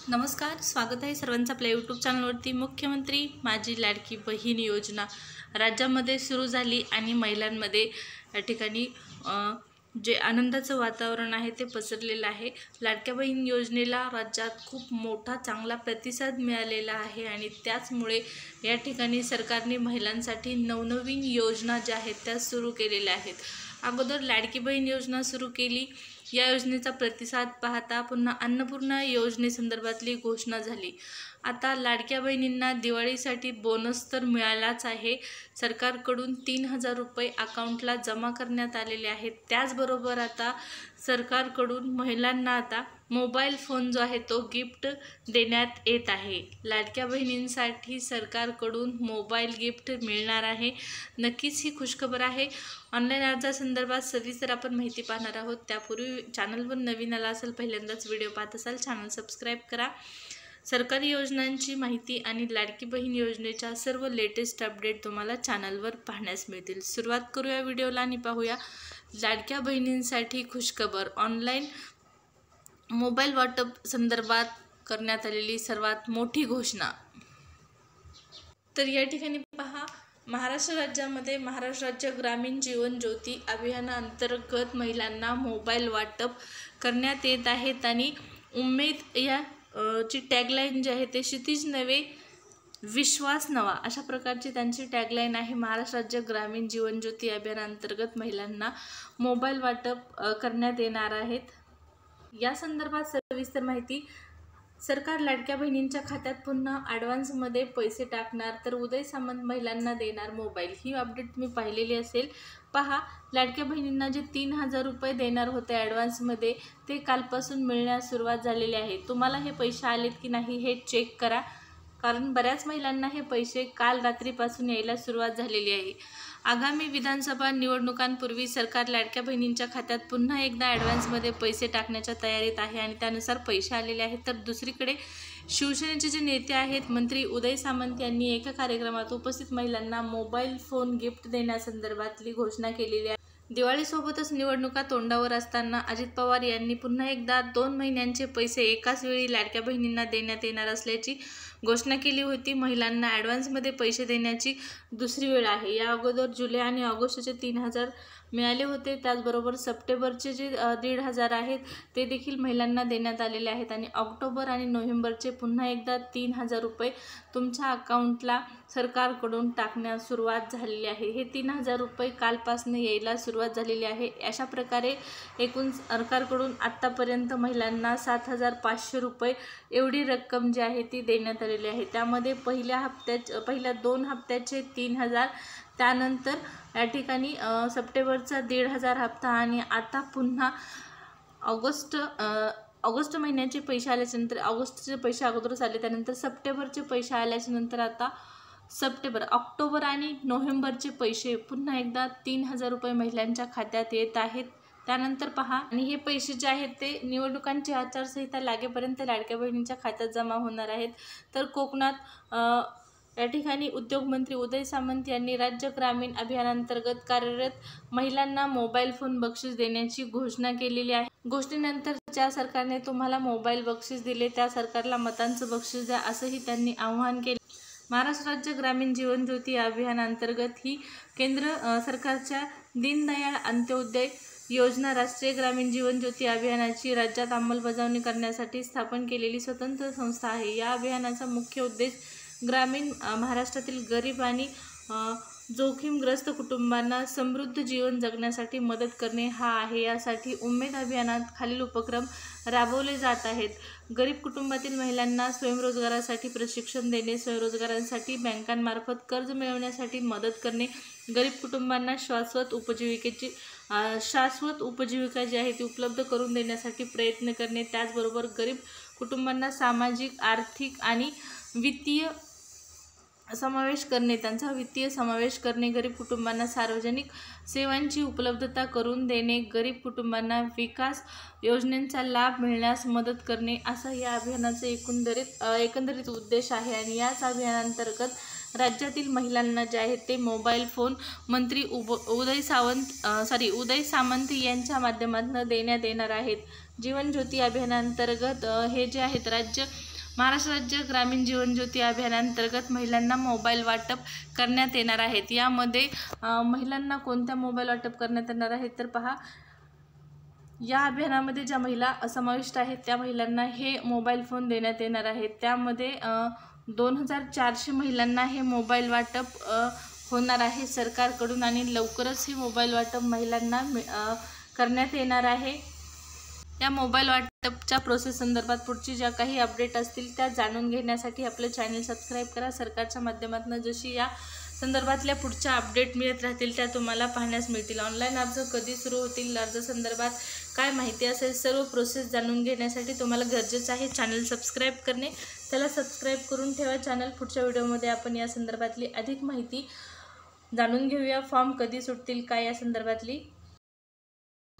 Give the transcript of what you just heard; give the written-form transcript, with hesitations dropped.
नमस्कार, स्वागत आहे सर्वांचं आपल्या यूट्यूब चॅनलवरती। मुख्यमंत्री माझी लाडकी बहीण योजना राज्यामध्ये सुरू झाली आणि महिलांमध्ये या ठिकाणी जे आनंदाचं वातावरण आहे ते पसरलेलं आहे। लाडक्या बहीण योजनेला राज्यात खूप मोठा चांगला प्रतिसाद मिळालेला आहे आणि त्याचमुळे या ठिकाणी सरकारने महिलांसाठी नवनवीन योजना ज्या आहेत त्या सुरू केलेल्या आहेत। अगोदर लाडकी बहीण योजना सुरू केली, या योजनेचा प्रतिसाद पाहता पुन्हा अन्नपूर्णा योजनेसंदर्भातली घोषणा झाली। आता लाडक्या बहिणींना दिवाळीसाठी बोनस तर मिळालाच आहे। सरकारकडून 3000 रुपये अकाउंटला जमा करण्यात आलेले आहेत। त्याचबरोबर आता सरकारकडून महिलांना आता मोबाईल फोन जो आहे तो गिफ्ट देण्यात येत आहे। लाडक्या बहिणींसाठी सरकारकडून मोबाईल गिफ्ट मिळणार आहे। नक्कीच ही खुशखबर आहे। ऑनलाईन अर्जासंदर्भात सविस्तर आपण माहिती पाहणार आहोत। त्यापूर्वी चॅनलवर नवीन आला असेल, पहिल्यांदाच व्हिडिओ पाहत असाल, चॅनल सबस्क्राईब करा। सरकारी योजनांची माहिती आणि लाडकी बहीण योजनेच्या सर्व लेटेस्ट अपडेट तुम्हाला चॅनलवर पाहण्यास मिळतील। सुरुवात करूया व्हिडिओला आणि पाहूया लाडक्या बहिणींसाठी खुशखबर। ऑनलाईन मोबाईल वाटप संदर्भात करण्यात आलेली सर्वात मोठी घोषणा। तर या ठिकाणी पहा, महाराष्ट्र राज्यामध्ये महाराष्ट्र राज्य ग्रामीण जीवन ज्योती अभियानाअंतर्गत महिलांना मोबाईल वाटप करण्यात येत आहेत आणि उमेद या ची टॅगलाईन जी आहे ते क्षितिज नवे विश्वास नवा अशा प्रकारची त्यांची टॅगलाईन आहे। महाराष्ट्र राज्य ग्रामीण जीवन ज्योती अभियानाअंतर्गत महिलांना मोबाईल वाटप करण्यात येणार आहेत। या संदर्भात सविस्तर माहिती। सरकार लाडक्या बहिणींच्या खात्यात पुन्हा ॲडव्हान्समध्ये पैसे टाकणार, तर उदय सामंत महिलांना देणार मोबाईल। ही अपडेट तुम्ही पाहिलेली असेल। पहा, लाडक्या बहिणींना जे 3000 रुपये देणार होते ॲडव्हान्समध्ये ते कालपासून मिळण्यास सुरुवात झालेली आहे। तुम्हाला हे पैसे आलेत की नाही हे चेक करा, कारण बऱ्याच महिलांना हे पैसे काल रात्रीपासून यायला सुरुवात झालेली आहे। आगामी विधानसभा निवडणुकांपूर्वी सरकार लाडक्या बहिणींच्या खात्यात पुन्हा एकदा ॲडव्हान्समध्ये पैसे टाकण्याच्या तयारीत आहे आणि त्यानुसार पैसे आलेले आहेत। तर दुसरीकडे शिवसेनेचे जे नेते आहेत मंत्री उदय सामंत यांनी एका कार्यक्रमात उपस्थित महिलांना मोबाईल फोन गिफ्ट देण्यासंदर्भातली घोषणा केलेली आहे। दिवाळीसोबतच निवडणुका तोंडावर असताना अजित पवार यांनी पुन्हा एकदा 2 महिन्यांचे पैसे एकाच वेळी लाडक्या बहिणींना देण्यात येणार असल्याची घोषणा केली होती। महिलांना ॲडव्हान्समध्ये पैसे देण्याची दुसरी वेळ आहे। या अगोदर जुलै आणि ऑगस्टचे 3000 मिळाले होते। त्याचबरोबर सप्टेंबरचे जे 1500 आहेत ते देखील महिलांना देण्यात आलेले आहेत आणि ऑक्टोबर आणि नोव्हेंबरचे पुन्हा एकदा 3000 रुपये तुमच्या अकाउंटला सरकारकडून टाकण्यास सुरुवात झालेली आहे। हे 3000 रुपये कालपासून यायला सुरुवात झालेली आहे। अशा प्रकारे एकूण सरकारकडून आत्तापर्यंत महिलांना 7500 रुपये एवढी रक्कम जी आहे ती देण्यात आलेली आहे। त्यामध्ये पहिल्या 2 हप्त्याचे 3000, त्यानंतर या ठिकाणी सप्टेंबरचा 1500 हप्ता आणि आता पुन्हा ऑगस्ट महिन्याचे पैसे आल्याच्यानंतर ऑगस्टचे पैसे अगोदरच आले, त्यानंतर सप्टेंबरचे पैसे आल्याच्यानंतर आता ऑक्टोबर आणि नोव्हेंबरचे पैसे पुन्हा एकदा 3000 रुपये महिलांच्या खात्यात येत आहेत। त्यानंतर पहा, आणि हे पैसे जे आहेत ते निवडणुकांची आचारसंहिता लागेपर्यंत लाडक्या बहिणींच्या खात्यात जमा होणार आहेत। तर कोकणात या ठिकाणी उद्योगमंत्री उदय सामंत यांनी राज्य ग्रामीण अभियानांतर्गत कार्यरत महिलांना मोबाईल फोन बक्षीस देण्याची घोषणा केलेली आहे। घोषणेनंतर ज्या सरकारने तुम्हाला मोबाईल बक्षीस दिले त्या सरकारला मतांचं बक्षीस द्या, असंही त्यांनी आवाहन केले। महाराष्ट्र राज्य ग्रामीण जीवन ज्योती अभियानांतर्गत ही केंद्र सरकारच्या दीनदयाळ अंत्योदय योजना राष्ट्रीय ग्रामीण जीवन ज्योती अभियानाची राज्यात अंमलबजावणी करण्यासाठी स्थापन केलेली स्वतंत्र संस्था आहे। या अभियानाचा मुख्य उद्देश ग्रामीण महाराष्ट्रातील गरीब आणि जोखीमग्रस्त कुटुंबांना समृद्ध जीवन जगण्यासाठी मदत करणे हा आहे। यासाठी उमेद अभियानात खालील उपक्रम राबवले जात आहेत। गरीब कुटुंबातील महिलांना स्वयंरोजगारासाठी प्रशिक्षण देणे, स्वयंरोजगारासाठी बँकांमार्फत कर्ज मिळवण्यासाठी मदत करणे, गरीब कुटुंबांना शाश्वत उपजीविका जी आहे ती उपलब्ध करून देण्यासाठी प्रयत्न करणे, त्याचबरोबर गरीब कुटुंबांना सामाजिक, आर्थिक आणि वित्तीय समावेश करणे, त्यांचा वित्तीय समावेश करणे, गरीब कुटुंबांना सार्वजनिक सेवांची उपलब्धता करून देणे, गरीब कुटुंबांना विकास योजनांचा लाभ मिळण्यास मदत करणे, असा या अभियानाचा एकंदरीत उद्देश आहे। आणि याच अभियानांतर्गत राज्यातील महिलांना जे आहेत ते मोबाईल फोन मंत्री उदय सामंत यांच्या माध्यमातून देण्यात येणार आहेत। जीवन ज्योती अभियानांतर्गत हे जे आहेत राज्य महाराष्ट्र राज्य ग्रामीण जीवन ज्योती अभियानांतर्गत महिलांना मोबाईल वाटप करण्यात येणार आहेत। यामध्ये महिलांना कोणत्या मोबाईल वाटप करण्यात येणार आहेत तर पहा, या अभियानामध्ये ज्या महिला समाविष्ट आहेत त्या महिलांना हे मोबाईल फोन देण्यात येणार आहेत। त्यामध्ये 2400 महिलांना हे मोबाईल वाटप होणार आहे सरकारकडून आणि लवकरच हे मोबाईल वाटप महिलांना करण्यात येणार आहे। या मोबाईल वाटपच्या प्रोसेस संदर्भात पुढची ज्या काही अपडेट असतील त्या जाणून घेण्यासाठी आपलं चॅनल सबस्क्राईब करा। सरकारच्या माध्यमातून जशी या संदर्भातल्या पुढच्या अपडेट मिळत राहतील त्या तुम्हाला पाहण्यास मिळतील। ऑनलाईन अर्ज कधी सुरू होतील, अर्ज संदर्भात काय माहिती असेल, सर्व प्रोसेस जाणून घेण्यासाठी तुम्हाला गरजेचं आहे चॅनल सबस्क्राईब करणे। त्याला सबस्क्राईब करून ठेवा चॅनल। पुढच्या व्हिडिओमध्ये आपण या संदर्भातली अधिक माहिती जाणून घेऊया। फॉर्म कधी सुटतील काय या संदर्भातली